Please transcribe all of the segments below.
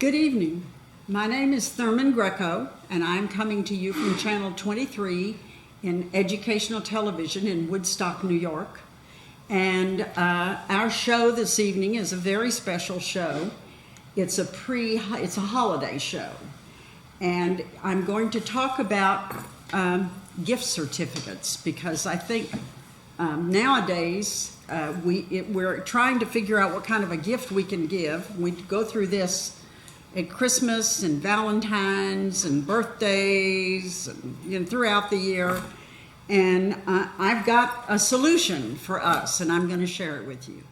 Good evening. My name is Thurman Greco, and I'm coming to you from Channel 23 in educational television in Woodstock, New York. And our show this evening is a very special show. It's a holiday show. And I'm going to talk about gift certificates because I think nowadays we're trying to figure out what kind of a gift we can give. We go through this at Christmas and Valentine's and birthdays and throughout the year. And I've got a solution for us, and I'm going to share it with you.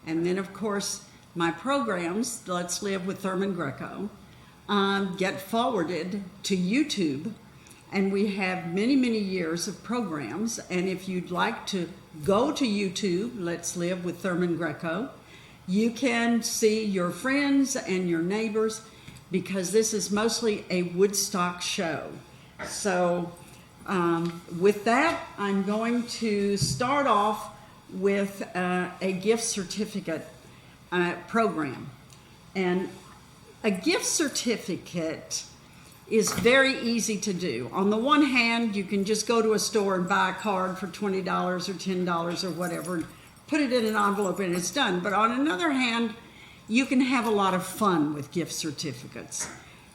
And then, of course, my programs, Let's Live with Thurman Greco, get forwarded to YouTube. And we have many, many years of programs. And if you'd like to go to YouTube, Let's Live with Thurman Greco, you can see your friends and your neighbors because this is mostly a Woodstock show. So with that, I'm going to start off with a gift certificate program. And a gift certificate is very easy to do. On the one hand, you can just go to a store and buy a card for $20 or $10 or whatever, and put it in an envelope and it's done. But on another hand, you can have a lot of fun with gift certificates.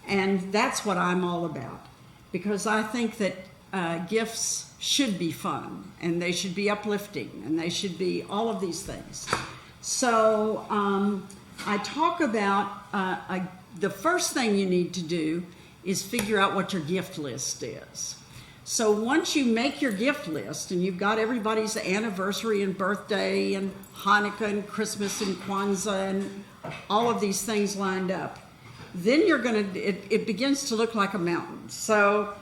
And that's what I'm all about. Because I think that gifts should be fun, and they should be uplifting, and they should be all of these things. So I talk about the first thing you need to do is figure out what your gift list is. So once you make your gift list and you've got everybody's anniversary and birthday and Hanukkah and Christmas and Kwanzaa and all of these things lined up, then it begins to look like a mountain. So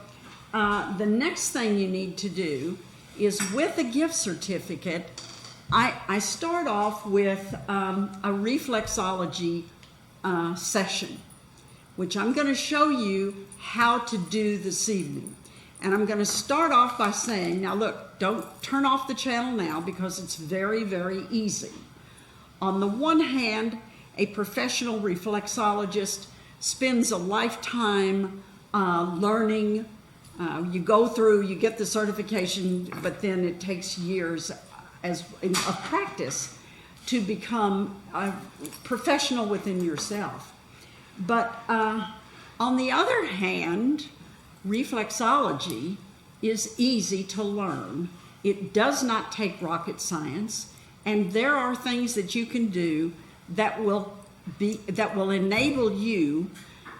the next thing you need to do is with a gift certificate, I start off with a reflexology session, which I'm going to show you how to do this evening. And I'm going to start off by saying, now look, don't turn off the channel now because it's very, very easy. On the one hand, a professional reflexologist spends a lifetime learning. You go through, you get the certification, but then it takes years of practice to become a professional within yourself. But on the other hand, reflexology is easy to learn. It does not take rocket science, and there are things that you can do that will enable you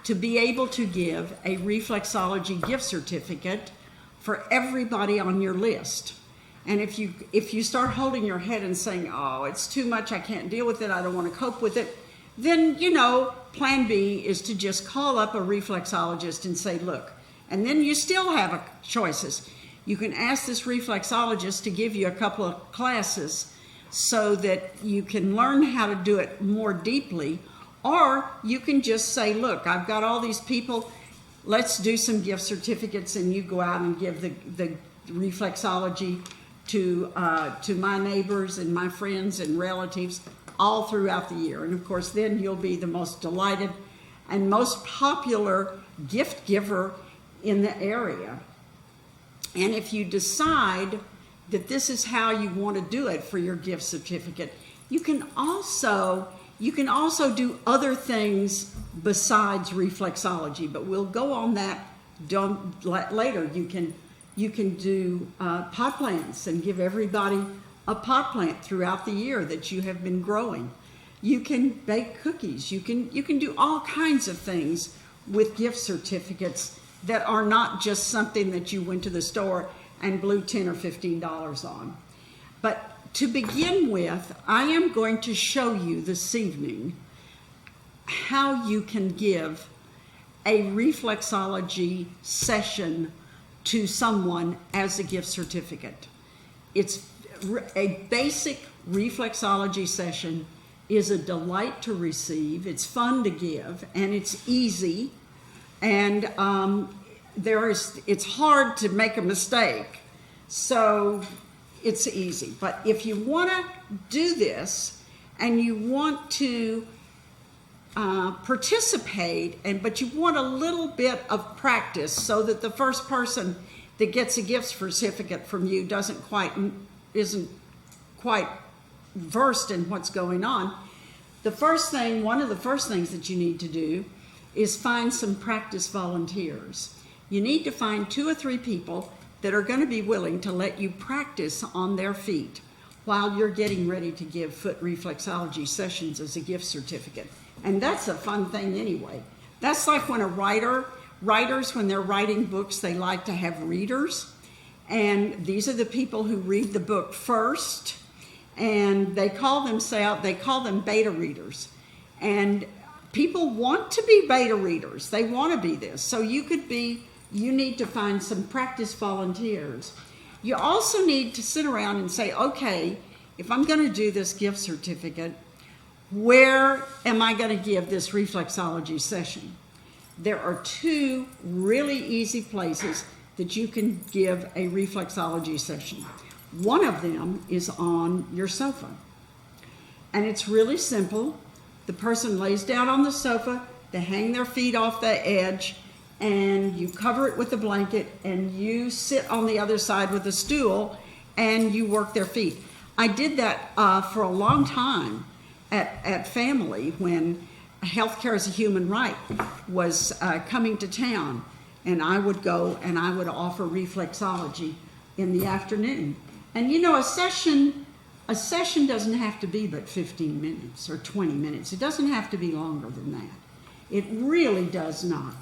to be able to give a reflexology gift certificate for everybody on your list. And if you start holding your head and saying, oh, it's too much, I can't deal with it, I don't want to cope with it, then, plan B is to just call up a reflexologist and say, look, and then you still have choices. You can ask this reflexologist to give you a couple of classes so that you can learn how to do it more deeply, or you can just say, look, I've got all these people, let's do some gift certificates, and you go out and give the reflexology to my neighbors and my friends and relatives all throughout the year. And of course, then you'll be the most delighted and most popular gift giver in the area. And if you decide that this is how you want to do it for your gift certificate, you can also do other things besides reflexology, but we'll go on that later. You can do pot plants and give everybody a pot plant throughout the year that you have been growing. You can bake cookies. You can do all kinds of things with gift certificates that are not just something that you went to the store and blew $10 or $15 on. But to begin with, I am going to show you this evening how you can give a reflexology session to someone as a gift certificate. It's a basic reflexology session is a delight to receive. It's fun to give, and it's easy. And it's hard to make a mistake, so it's easy. But if you want to do this and you want to participate, but you want a little bit of practice so that the first person that gets a gift certificate from you isn't quite versed in what's going on. One of the first things that you need to do is find some practice volunteers. You need to find 2 or 3 people that are going to be willing to let you practice on their feet while you're getting ready to give foot reflexology sessions as a gift certificate. And that's a fun thing anyway. That's like when writers, when they're writing books, they like to have readers. And these are the people who read the book first. And they call them beta readers. And people want to be beta readers. They want to be this. So you need to find some practice volunteers. You also need to sit around and say, okay, if I'm going to do this gift certificate, where am I going to give this reflexology session? There are 2 really easy places that you can give a reflexology session. One of them is on your sofa. And it's really simple. The person lays down on the sofa, they hang their feet off the edge, and you cover it with a blanket, and you sit on the other side with a stool, and you work their feet. I did that for a long time at Family when Healthcare as a Human Right was coming to town, and I would go and I would offer reflexology in the afternoon. And you know, a session doesn't have to be but 15 minutes or 20 minutes. It doesn't have to be longer than that. It really does not.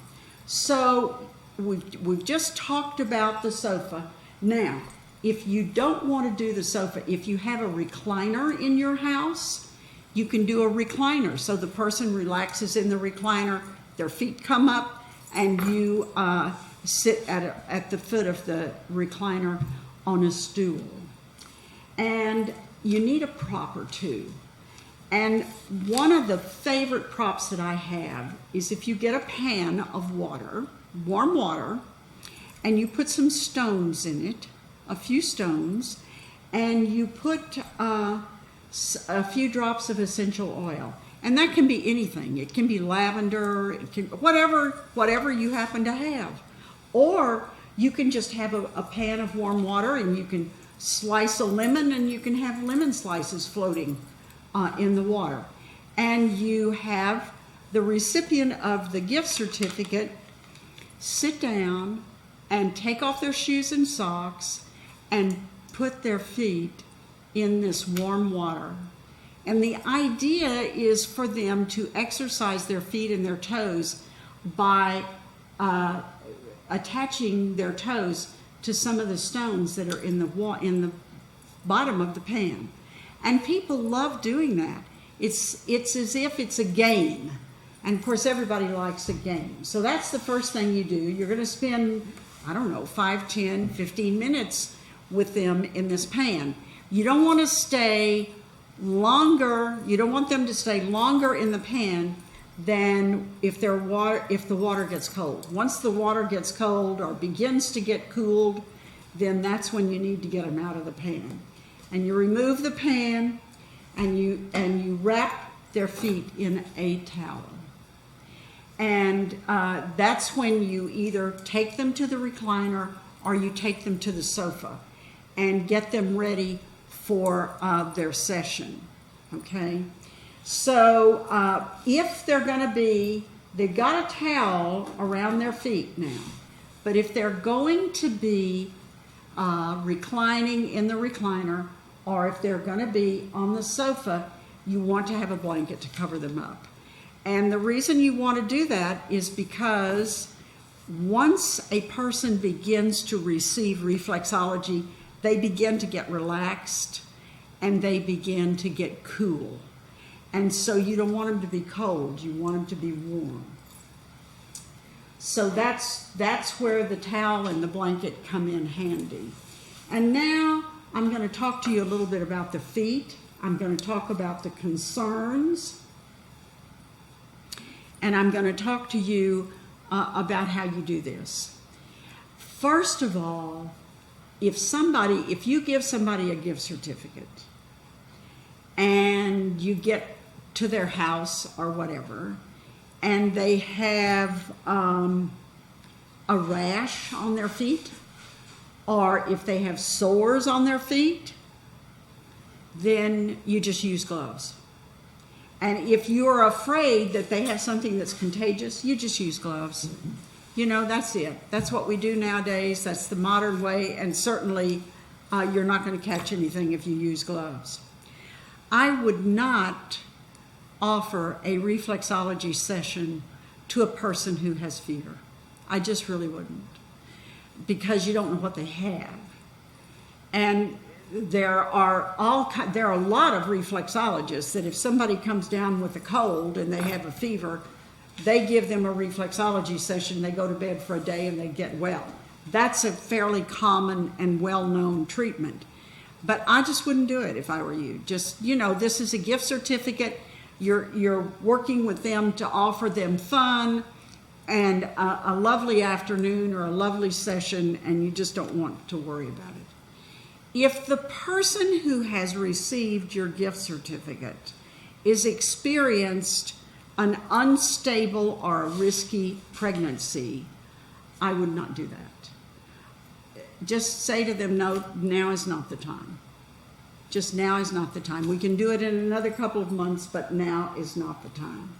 So we've just talked about the sofa. Now, if you don't want to do the sofa, if you have a recliner in your house, you can do a recliner. So the person relaxes in the recliner, their feet come up, and you sit at the foot of the recliner on a stool. And you need a prop or 2. And one of the favorite props that I have is if you get a pan of water, warm water, and you put some stones in it, a few stones, and you put a few drops of essential oil. And that can be anything. It can be lavender, it can, whatever you happen to have. Or you can just have a pan of warm water, and you can slice a lemon, and you can have lemon slices floating in the water. And you have the recipient of the gift certificate sit down and take off their shoes and socks and put their feet in this warm water. And the idea is for them to exercise their feet and their toes by attaching their toes to some of the stones that are in the bottom of the pan. And people love doing that. It's as if it's a game. And of course, everybody likes a game. So that's the first thing you do. You're going to spend, 5, 10, 15 minutes with them in this pan. You don't want to stay longer. You don't want them to stay longer in the pan than if the water gets cold. Once the water gets cold or begins to get cooled, then that's when you need to get them out of the pan. And you remove the pan, and you wrap their feet in a towel. And that's when you either take them to the recliner or you take them to the sofa and get them ready for their session, okay? So if they're going to be, they've got a towel around their feet now, but if they're going to be reclining in the recliner, or if they're going to be on the sofa, you want to have a blanket to cover them up. And the reason you want to do that is because once a person begins to receive reflexology, they begin to get relaxed and they begin to get cool. And so you don't want them to be cold, you want them to be warm. So that's where the towel and the blanket come in handy. And now I'm going to talk to you a little bit about the feet. I'm going to talk about the concerns. And I'm going to talk to you about how you do this. First of all, if you give somebody a gift certificate and you get to their house or whatever, and they have a rash on their feet, or if they have sores on their feet, then you just use gloves. And if you're afraid that they have something that's contagious, you just use gloves. You know, that's it. That's what we do nowadays. That's the modern way, and certainly you're not going to catch anything if you use gloves. I would not offer a reflexology session to a person who has fever. I just really wouldn't, because you don't know what they have. And there are a lot of reflexologists that if somebody comes down with a cold and they have a fever, they give them a reflexology session, they go to bed for a day and they get well. That's a fairly common and well-known treatment. But I just wouldn't do it if I were you. Just, you know, this is a gift certificate. You're working with them to offer them fun and a lovely afternoon or a lovely session, and you just don't want to worry about it. If the person who has received your gift certificate is experienced an unstable or a risky pregnancy, I would not do that. Just say to them, no, now is not the time. Just now is not the time. We can do it in another couple of months, but now is not the time.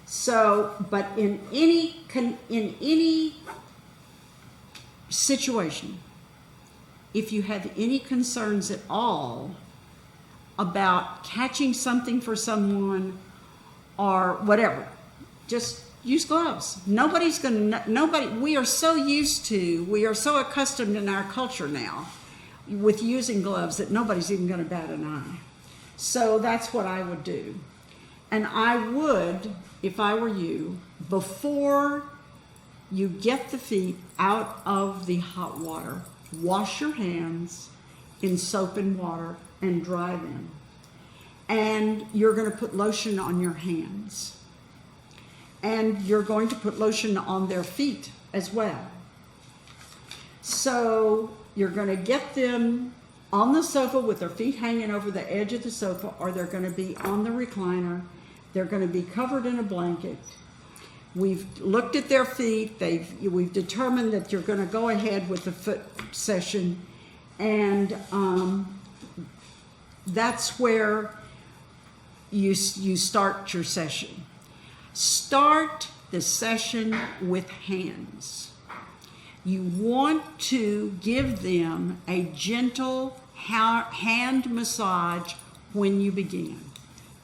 So, but in any situation, if you have any concerns at all about catching something for someone or whatever, just use gloves. We are so accustomed in our culture now with using gloves that nobody's even going to bat an eye. So that's what I would do. And I would, if I were you, before you get the feet out of the hot water, wash your hands in soap and water and dry them. And you're going to put lotion on your hands. And you're going to put lotion on their feet as well. So you're going to get them on the sofa with their feet hanging over the edge of the sofa, or they're going to be on the recliner. They're going to be covered in a blanket. We've looked at their feet. We've determined that you're going to go ahead with the foot session, and that's where you start your session. Start the session with hands. You want to give them a gentle hand massage when you begin.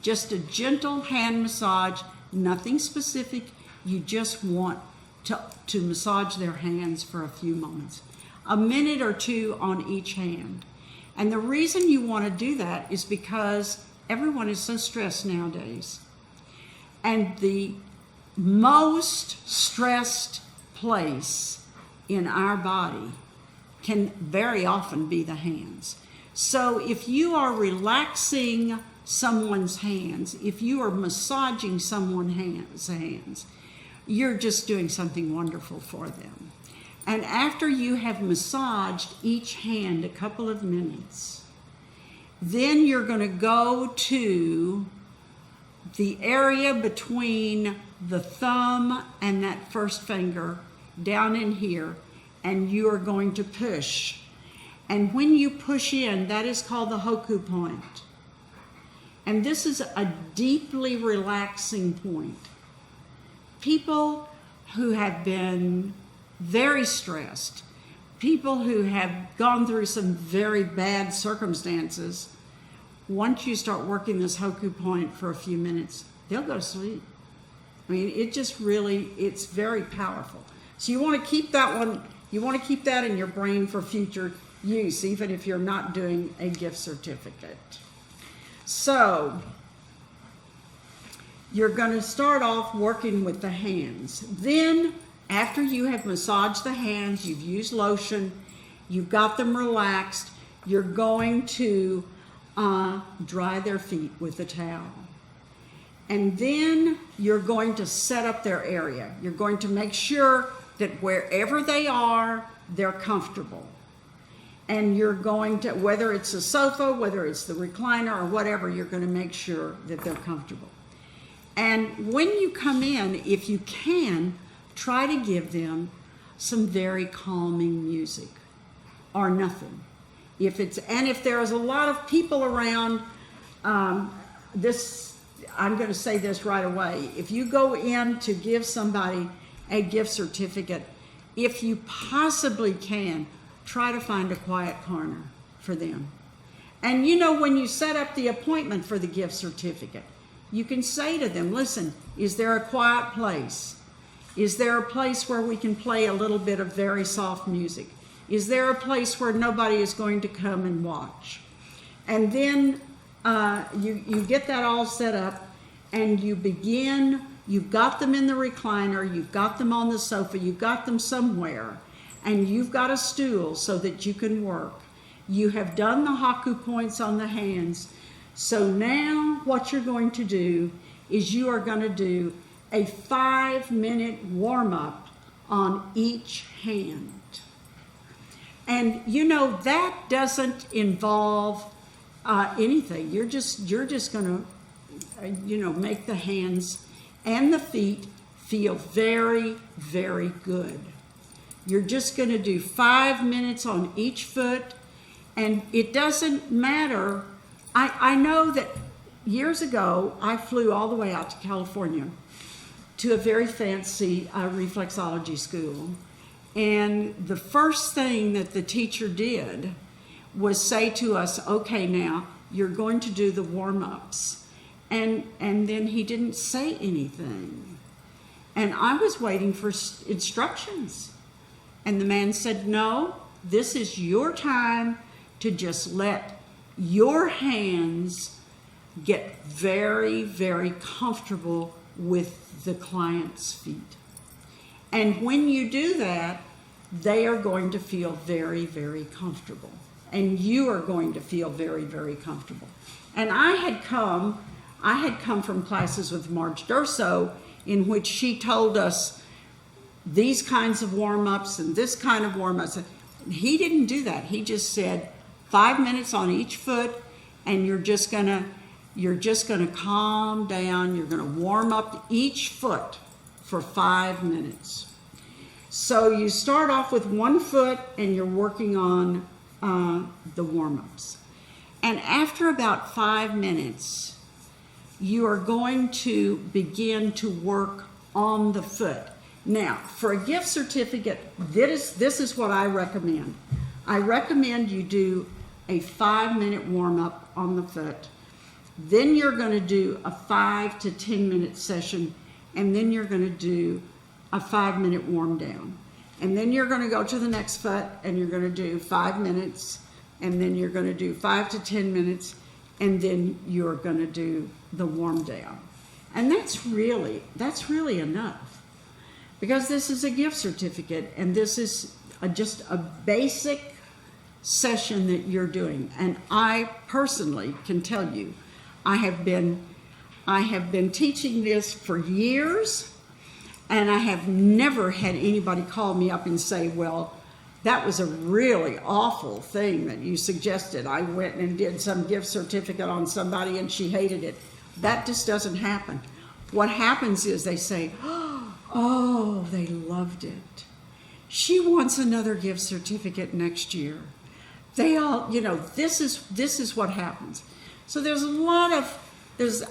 Just a gentle hand massage, nothing specific. You just want to massage their hands for a few moments. A minute or two on each hand. And the reason you want to do that is because everyone is so stressed nowadays. And the most stressed place in our body can very often be the hands. So if you are relaxing someone's hands, if you are massaging someone's hands, you're just doing something wonderful for them. And after you have massaged each hand a couple of minutes, then you're going to go to the area between the thumb and that first finger down in here, and you are going to push. And when you push in, that is called the Hoku point. And this is a deeply relaxing point. People who have been very stressed, people who have gone through some very bad circumstances, once you start working this Hoku point for a few minutes, they'll go to sleep. I mean, it's very powerful. So you want to keep that one, you want to keep that in your brain for future use, even if you're not doing a gift certificate. So you're going to start off working with the hands. Then, after you have massaged the hands, you've used lotion, you've got them relaxed, you're going to dry their feet with a towel. And then you're going to set up their area. You're going to make sure that wherever they are, they're comfortable. And you're going to, whether it's a sofa, whether it's the recliner or whatever, you're going to make sure that they're comfortable. And when you come in, if you can, try to give them some very calming music or nothing. If there is a lot of people around, I'm going to say this right away. If you go in to give somebody a gift certificate, if you possibly can, try to find a quiet corner for them. And when you set up the appointment for the gift certificate, you can say to them, listen, is there a quiet place? Is there a place where we can play a little bit of very soft music? Is there a place where nobody is going to come and watch? And then you get that all set up, and you begin. You've got them in the recliner, you've got them on the sofa, you've got them somewhere, and you've got a stool so that you can work. You have done the haku points on the hands. So now what you're going to do is you are going to do a 5-minute warm-up on each hand. And that doesn't involve anything. You're just going to make the hands and the feet feel very, very good. You're just going to do 5 minutes on each foot, and it doesn't matter. I know that years ago I flew all the way out to California to a very fancy reflexology school, and the first thing that the teacher did was say to us, okay, now you're going to do the warm-ups. And then he didn't say anything. And I was waiting for instructions. And the man said, no, this is your time to just let your hands get very, very comfortable with the client's feet. And when you do that, they are going to feel very, very comfortable. And you are going to feel very, very comfortable. And I had come from classes with Marge Durso in which she told us these kinds of warm-ups and this kind of warm-ups. He didn't do that. He just said 5 minutes on each foot, and you're just gonna calm down. You're gonna warm up each foot for 5 minutes. So you start off with one foot and you're working on the warm-ups. And after about 5 minutes, you are going to begin to work on the foot. Now, for a gift certificate, this is what I recommend. I recommend you do a 5-minute warm-up on the foot. Then you're going to do a 5 to 10 minute session, and then you're going to do a 5-minute warm down. And then you're going to go to the next foot and you're going to do 5 minutes, and then you're going to do 5 to 10 minutes, and then you're going to do the warm down. And that's really enough, because this is a gift certificate and this is just a basic session that you're doing. And I personally can tell you, I have been teaching this for years, and I have never had anybody call me up and say, well, that was a really awful thing that you suggested. I went and did some gift certificate on somebody and she hated it. That just doesn't happen. What happens is they say, oh, they loved it. She wants another gift certificate next year. They all, this is what happens. So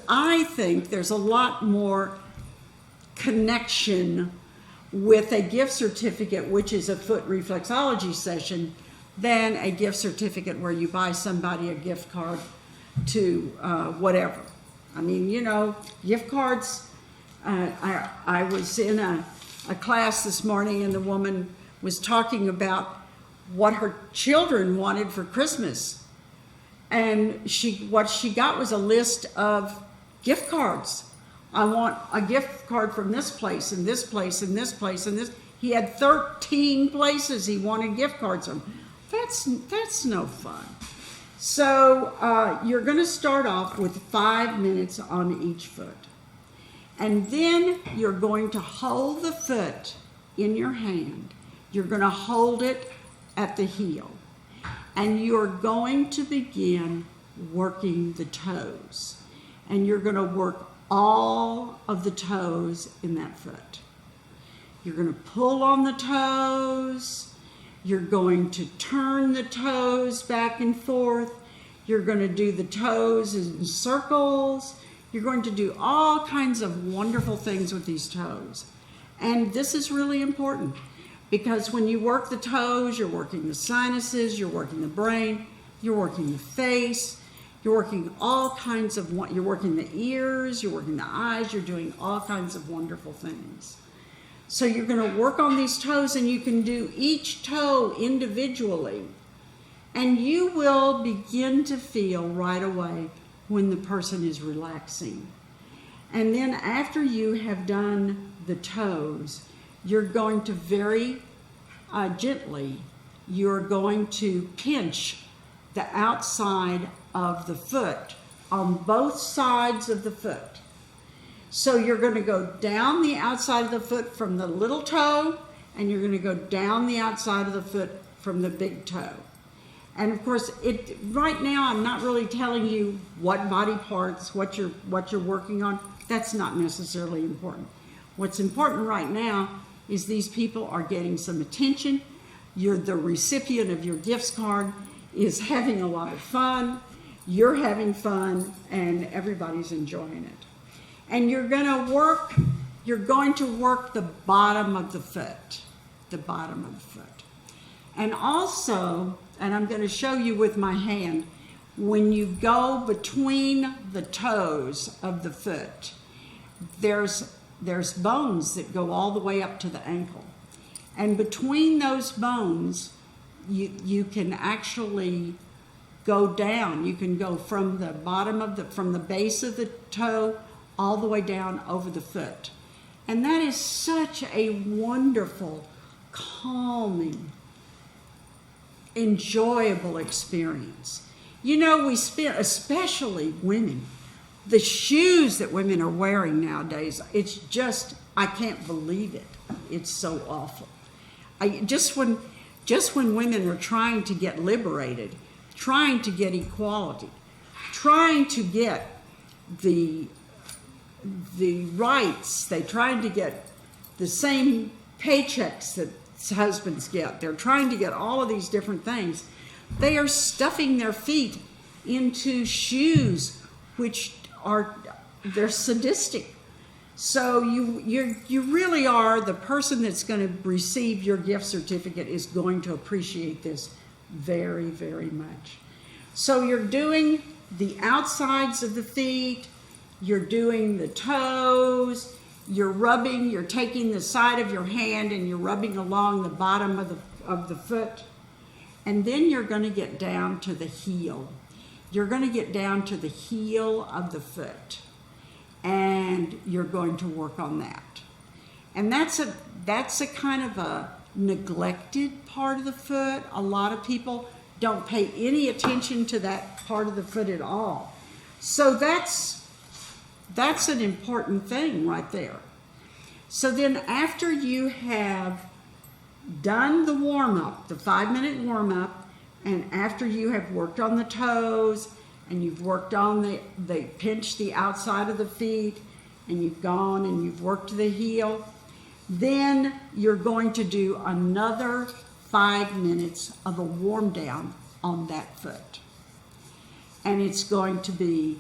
I think there's a lot more connection with a gift certificate, which is a foot reflexology session, than a gift certificate where you buy somebody a gift card to whatever. I mean, gift cards. I was in a class this morning, and the woman was talking about what her children wanted for Christmas. And what she got was a list of gift cards. I want a gift card from this place and this place and this place and this. He had 13 places he wanted gift cards from. That's no fun. So you're going to start off with 5 minutes on each foot. And then you're going to hold the foot in your hand. You're going to hold it at the heel. And you're going to begin working the toes. And you're going to work all of the toes in that foot. You're going to pull on the toes. You're going to turn the toes back and forth. You're going to do the toes in circles. You're going to do all kinds of wonderful things with these toes. And this is really important because when you work the toes, you're working the sinuses, you're working the brain, you're working the face, you're working all kinds of, you're working the ears, you're working the eyes, you're doing all kinds of wonderful things. So you're going to work on these toes, and you can do each toe individually. And you will begin to feel right away when the person is relaxing. And then after you have done the toes, you're going to very gently, you're going to pinch the outside of the foot on both sides of the foot. So you're going to go down the outside of the foot from the little toe, and you're going to go down the outside of the foot from the big toe. And of course, right now I'm not really telling you what body parts, what you're working on. That's not necessarily important. What's important right now is these people are getting some attention. You're the recipient of your gifts card is having a lot of fun. You're having fun, and everybody's enjoying it. And you're going to work the bottom of the foot, And also, and I'm going to show you with my hand, when you go between the toes of the foot, there's bones that go all the way up to the ankle. And between those bones, you can actually go down. You can go from the from the base of the toe all the way down over the foot. And that is such a wonderful, calming, enjoyable experience. You know, we spend, especially women, the shoes that women are wearing nowadays, it's just, I can't believe it. It's so awful. Just when women are trying to get liberated, trying to get equality, trying to get the rights, they're trying to get the same paychecks that husbands get. They're trying to get all of these different things. They are stuffing their feet into shoes which they're sadistic. So you really are, the person that's going to receive your gift certificate is going to appreciate this very, very much. So you're doing the outsides of the feet, you're doing the toes, you're taking the side of your hand and you're rubbing along the bottom of the foot. And then you're going to get down to the heel. You're going to get down to the heel of the foot. And you're going to work on that. And that's a kind of a neglected part of the foot. A lot of people don't pay any attention to that part of the foot at all. So that's an important thing right there. So then after you have done the warm-up, the 5-minute warm-up, and after you have worked on the toes, and you've worked on they pinch the outside of the feet, and you've gone and you've worked the heel, then you're going to do another 5 minutes of a warm down on that foot. And it's going to be,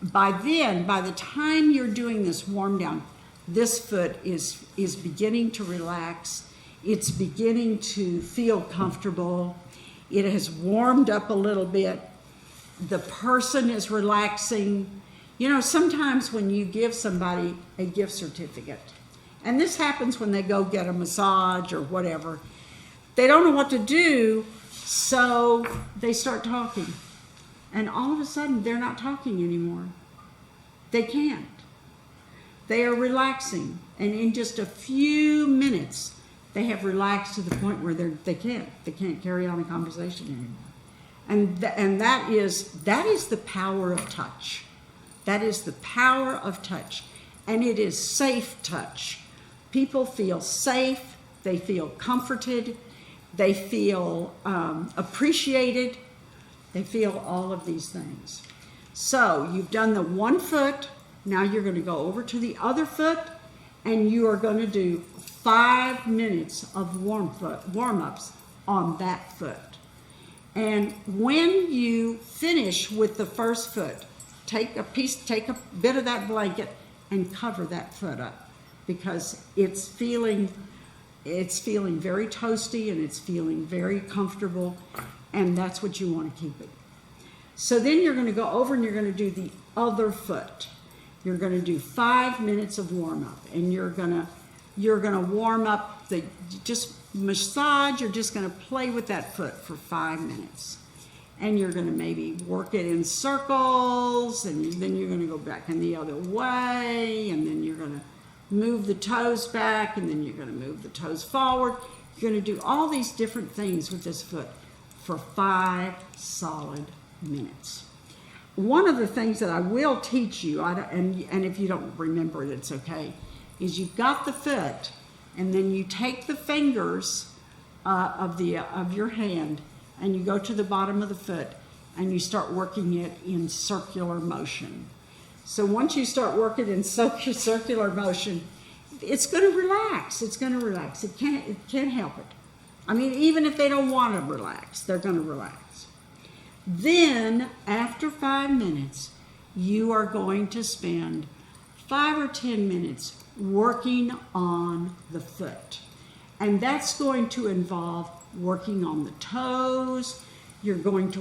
by the time you're doing this warm down, this foot is beginning to relax. It's beginning to feel comfortable. It has warmed up a little bit. The person is relaxing. You know, sometimes when you give somebody a gift certificate, and this happens when they go get a massage or whatever, they don't know what to do, so they start talking. And all of a sudden, they're not talking anymore. They can't. They are relaxing. And in just a few minutes, they have relaxed to the point where they can't carry on a conversation anymore. And that is the power of touch. That is the power of touch. And it is safe touch. People feel safe. They feel comforted. They feel appreciated. They feel all of these things. So you've done the one foot, Now you're going to go over to the other foot, and you are going to do 5 minutes of warm-ups on that foot. And when you finish with the first foot, take a bit of that blanket and cover that foot up, because it's feeling very toasty and it's feeling very comfortable, and that's what you want to keep it. So then you're going to go over and you're going to do the other foot. You're going to do 5 minutes of warm-up, and you're going to warm up just massage. You're just going to play with that foot for 5 minutes, and you're going to maybe work it in circles, and then you're going to go back in the other way, and then you're going to move the toes back, and then you're going to move the toes forward. You're going to do all these different things with this foot for 5 solid minutes. One of the things that I will teach you, and if you don't remember it, it's okay, is you've got the foot, and then you take the fingers of your hand, and you go to the bottom of the foot, and you start working it in circular motion. So once you start working in circular motion, it's going to relax. It's going to relax. It can't help it. I mean, even if they don't want to relax, they're going to relax. Then, after 5 minutes, you are going to spend 5 or 10 minutes working on the foot. And that's going to involve working on the toes. You're going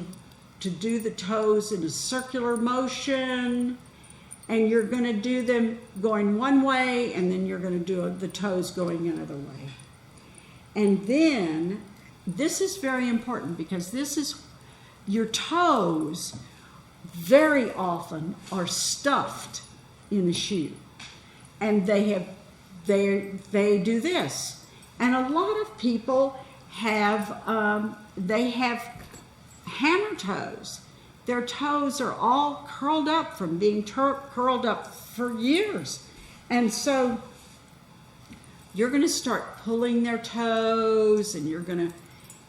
to do the toes in a circular motion, and you're going to do them going one way, and then you're going to do the toes going another way. And then, this is very important, because your toes very often are stuffed in the shoe, and they do this. And a lot of people have hammer toes. Their toes are all curled up from being curled up for years. And so you're going to start pulling their toes, and you're going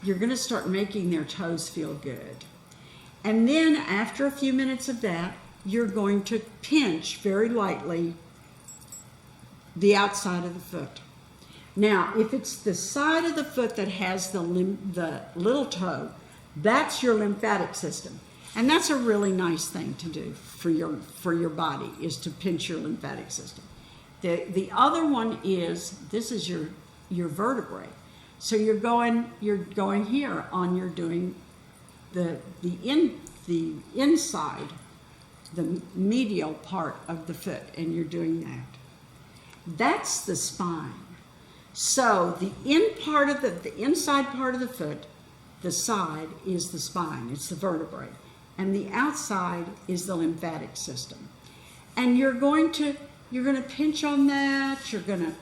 to start making their toes feel good. And then after a few minutes of that, you're going to pinch very lightly the outside of the foot. Now, if it's the side of the foot that has the little toe, that's your lymphatic system. And that's a really nice thing to do for your body, is to pinch your lymphatic system. The other one is, this is your vertebrae. So you're going here on, you're doing the inside, the medial part of the foot, and you're doing that. That's the spine. So the inside part of the foot, the side, is the spine. It's the vertebrae. And the outside is the lymphatic system. And you're going to pinch on that. You're going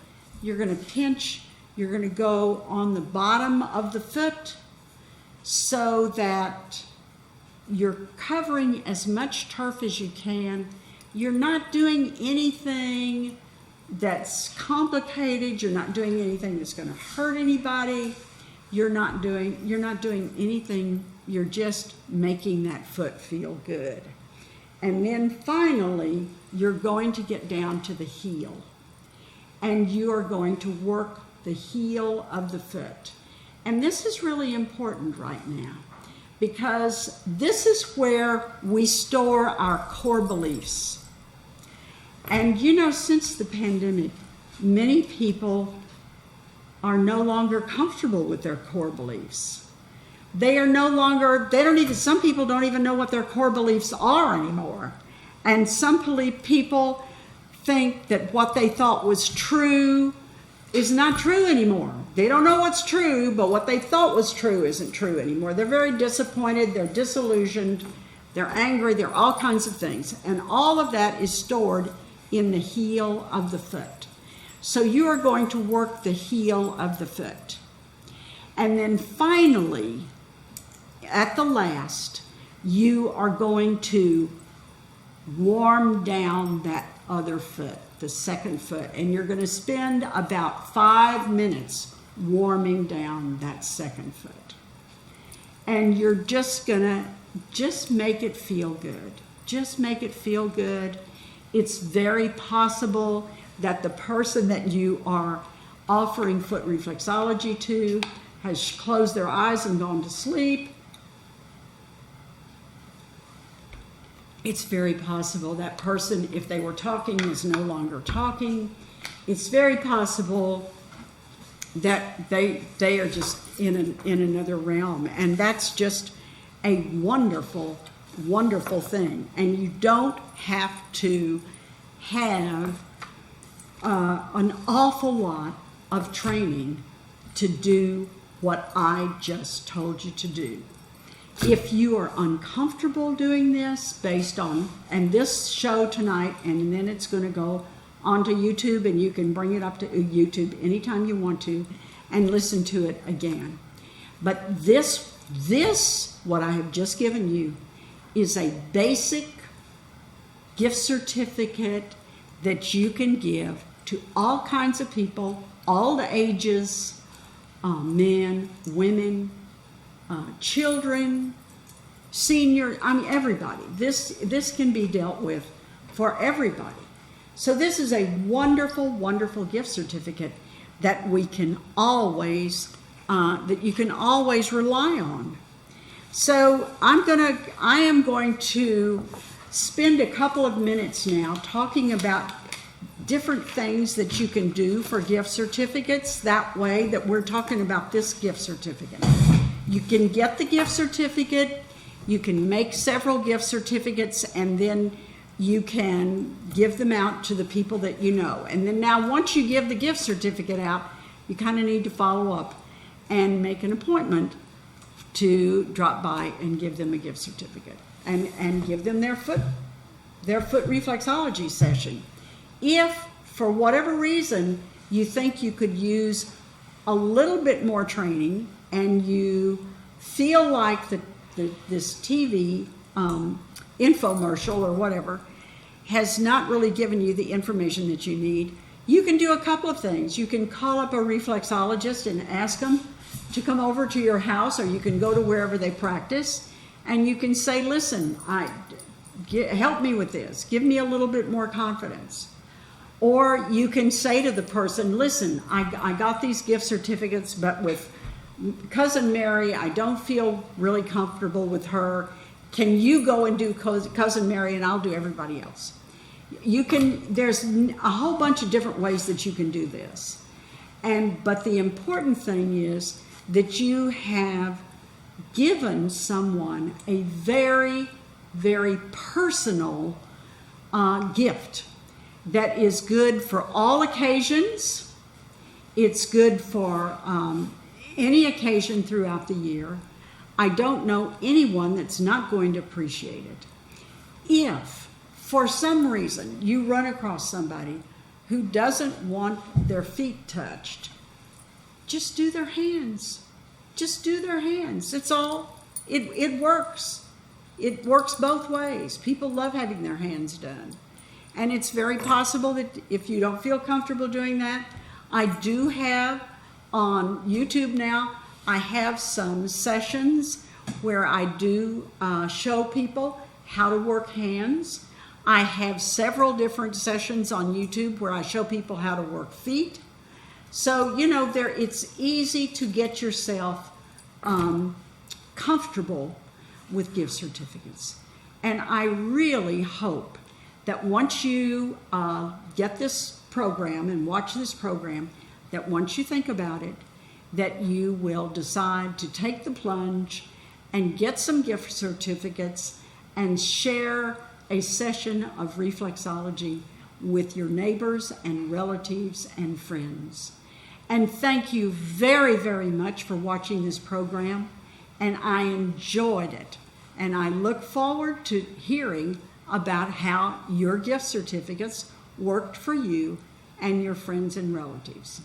to pinch. You're going to go on the bottom of the foot, so that you're covering as much turf as you can. You're not doing anything that's complicated. You're not doing anything that's going to hurt anybody. You're not doing anything. You're just making that foot feel good. And then finally, you're going to get down to the heel, and you are going to work the heel of the foot. And this is really important right now, because this is where we store our core beliefs. And since the pandemic, many people are no longer comfortable with their core beliefs. Some people don't even know what their core beliefs are anymore. And some people think that what they thought was true is not true anymore. They don't know what's true, but what they thought was true isn't true anymore. They're very disappointed, they're disillusioned, they're angry, they're all kinds of things. And all of that is stored in the heel of the foot. So you are going to work the heel of the foot. And then finally, at the last, you are going to warm down that other foot, the second foot, and you're going to spend about 5 minutes warming down that second foot. And you're just going to make it feel good. Just make it feel good. It's very possible that the person that you are offering foot reflexology to has closed their eyes and gone to sleep. It's very possible that person, if they were talking, is no longer talking. It's very possible that they are just in another realm. And that's just a wonderful, wonderful thing. And you don't have to have an awful lot of training to do what I just told you to do. If you are uncomfortable doing this based on, and this show tonight, and then it's going to go onto YouTube, and you can bring it up to YouTube anytime you want to and listen to it again. But this, what I have just given you, is a basic gift certificate that you can give to all kinds of people, all the ages, men, women, children, senior, I mean everybody. This can be dealt with for everybody. So this is a wonderful, wonderful gift certificate that we can always, that you can always rely on. So I am going to spend a couple of minutes now talking about different things that you can do for gift certificates. That way that we're talking about this gift certificate. You can get the gift certificate, you can make several gift certificates, and then you can give them out to the people that you know. And then now once you give the gift certificate out, you kind of need to follow up and make an appointment to drop by and give them a gift certificate and give them their foot reflexology session. If for whatever reason you think you could use a little bit more training and you feel like this TV infomercial or whatever has not really given you the information that you need, you can do a couple of things. You can call up a reflexologist and ask them to come over to your house, or you can go to wherever they practice, and you can say, listen, help me with this. Give me a little bit more confidence. Or you can say to the person, listen, I got these gift certificates, but with Cousin Mary, I don't feel really comfortable with her. Can you go and do Cousin Mary, and I'll do everybody else? There's a whole bunch of different ways that you can do this. But the important thing is that you have given someone a very, very personal gift that is good for all occasions. It's good for any occasion throughout the year. I don't know anyone that's not going to appreciate it. If, for some reason, you run across somebody who doesn't want their feet touched, just do their hands. Just do their hands. It's all, it works. It works both ways. People love having their hands done. And it's very possible that if you don't feel comfortable doing that, I do have on YouTube now, I have some sessions where I do show people how to work hands. I have several different sessions on YouTube where I show people how to work feet. So, it's easy to get yourself comfortable with gift certificates. And I really hope that once you get this program and watch this program, that once you think about it, that you will decide to take the plunge and get some gift certificates and share a session of reflexology with your neighbors and relatives and friends. And thank you very, very much for watching this program. And I enjoyed it. And I look forward to hearing about how your gift certificates worked for you and your friends and relatives.